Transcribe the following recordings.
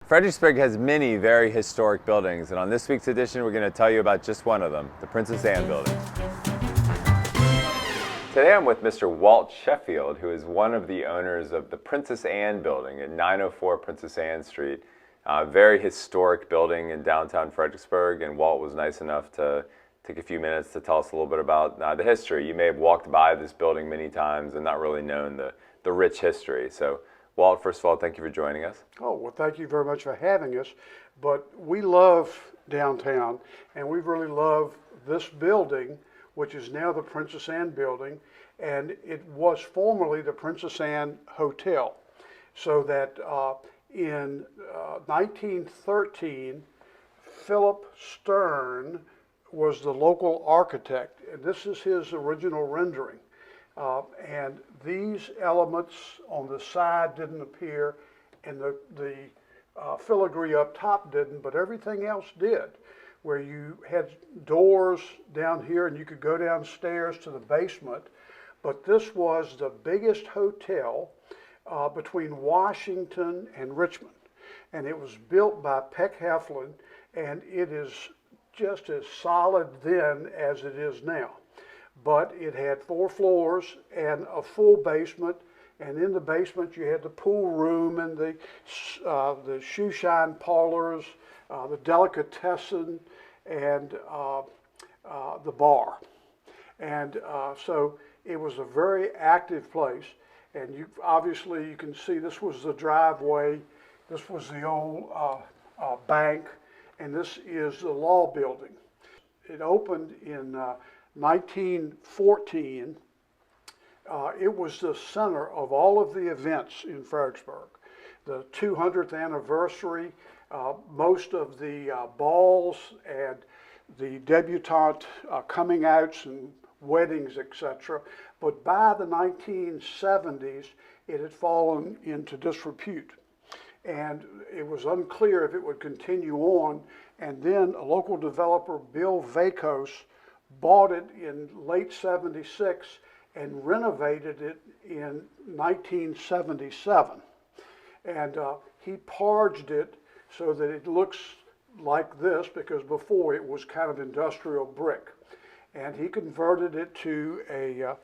Fredericksburg has many very historic buildings, and on this week's edition we're going to tell you about just one of them, the Princess Anne building. Today I'm with Mr. Walt Sheffield, who is one of the owners of the Princess Anne building at 904 Princess Anne Street. A very historic building in downtown Fredericksburg, and Walt was nice enough to take a few minutes to tell us a little bit about the history. You may have walked by this building many times and not really known the rich history. So Walt, first of all, thank you for joining us. Oh, well, thank you very much for having us. But we love downtown, and we really love this building, which is now the Princess Anne building, and it was formerly the Princess Anne Hotel. So that in 1913, Philip Stern was the local architect, and this is his original rendering. And these elements on the side didn't appear, and the filigree up top didn't, but everything else did, where you had doors down here and you could go downstairs to the basement. But this was the biggest hotel between Washington and Richmond, and it was built by Peck Heflin, and it is just as solid then as it is now. But it had 4 floors and a full basement, and in the basement you had the pool room and the shoe shine parlors, the delicatessen, and the bar. And so it was a very active place, and you can see this was the driveway, this was the old bank, and this is the law building. It opened in 1914. It was the center of all of the events in Fredericksburg. The 200th anniversary, most of the balls and the debutante coming outs and weddings, etc. But by the 1970s, it had fallen into disrepute. And it was unclear if it would continue on. And then a local developer, Bill Vacos, bought it in late 76 and renovated it in 1977. And he parged it so that it looks like this, because before it was kind of industrial brick. And he converted it to a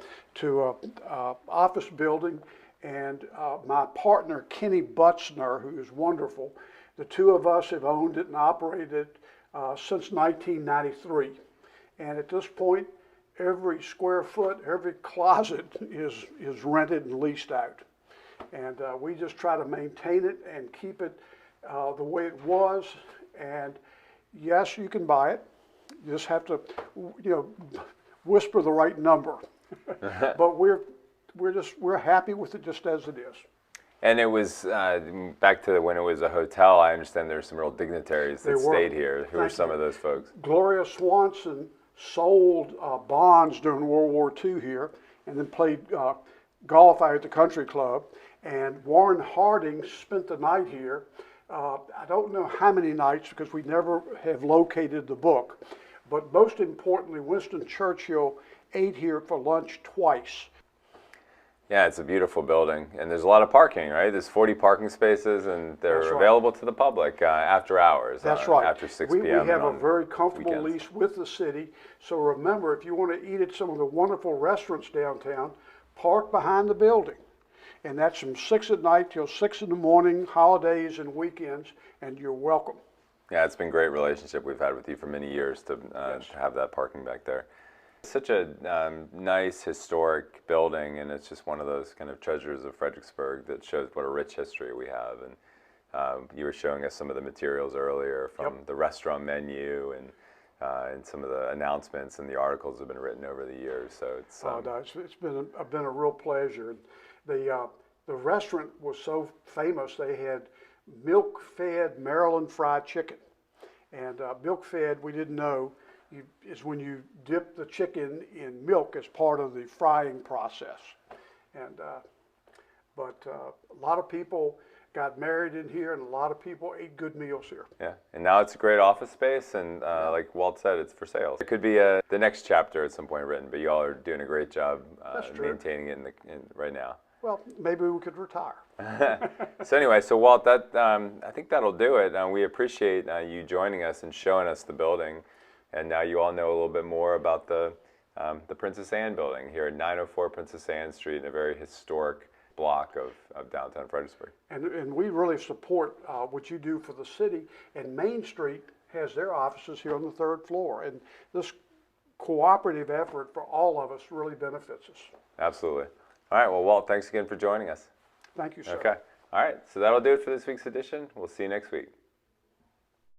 office building. And my partner, Kenny Butzner, who is wonderful, the two of us have owned it and operated it since 1993. And at this point, every square foot, every closet is rented and leased out. And we just try to maintain it and keep it the way it was. And yes, you can buy it. You just have to, whisper the right number. But we're happy with it just as it is. And it was, back to when it was a hotel, I understand there were some real dignitaries that stayed here. Who were some of those folks? Gloria Swanson sold bonds during World War II here, and then played golf out at the country club. And Warren Harding spent the night here. I don't know how many nights, because we never have located the book. But most importantly, Winston Churchill ate here for lunch twice. Yeah, it's a beautiful building, and there's a lot of parking, right? There's 40 parking spaces, and they're available to the public after hours. That's right. After 6 p.m. We have a very comfortable lease with the city. So remember, if you want to eat at some of the wonderful restaurants downtown, park behind the building. And that's from 6 at night till 6 in the morning, holidays and weekends, and you're welcome. Yeah, it's been a great relationship we've had with you for many years to have that parking back there. Such a nice historic building, and it's just one of those kind of treasures of Fredericksburg that shows what a rich history we have. And you were showing us some of the materials earlier from the restaurant menu and some of the announcements and the articles have been written over the years. So it's it's been a real pleasure. The restaurant was so famous, they had milk-fed Maryland fried chicken. And milk-fed, we didn't know, is when you dip the chicken in milk as part of the frying process. And but a lot of people got married in here, and a lot of people ate good meals here. Yeah, and now it's a great office space, and like Walt said, it's for sale. It could be the next chapter at some point written, but you all are doing a great job maintaining it right now. Well, maybe we could retire. So anyway, so Walt, that I think that'll do it. We appreciate you joining us and showing us the building, and now you all know a little bit more about the Princess Anne building here at 904 Princess Anne Street in a very historic block of downtown Fredericksburg. And we really support what you do for the city. And Main Street has their offices here on the 3rd floor. And this cooperative effort for all of us really benefits us. Absolutely. All right, well, Walt, thanks again for joining us. Thank you, sir. Okay. All right, so that'll do it for this week's edition. We'll see you next week.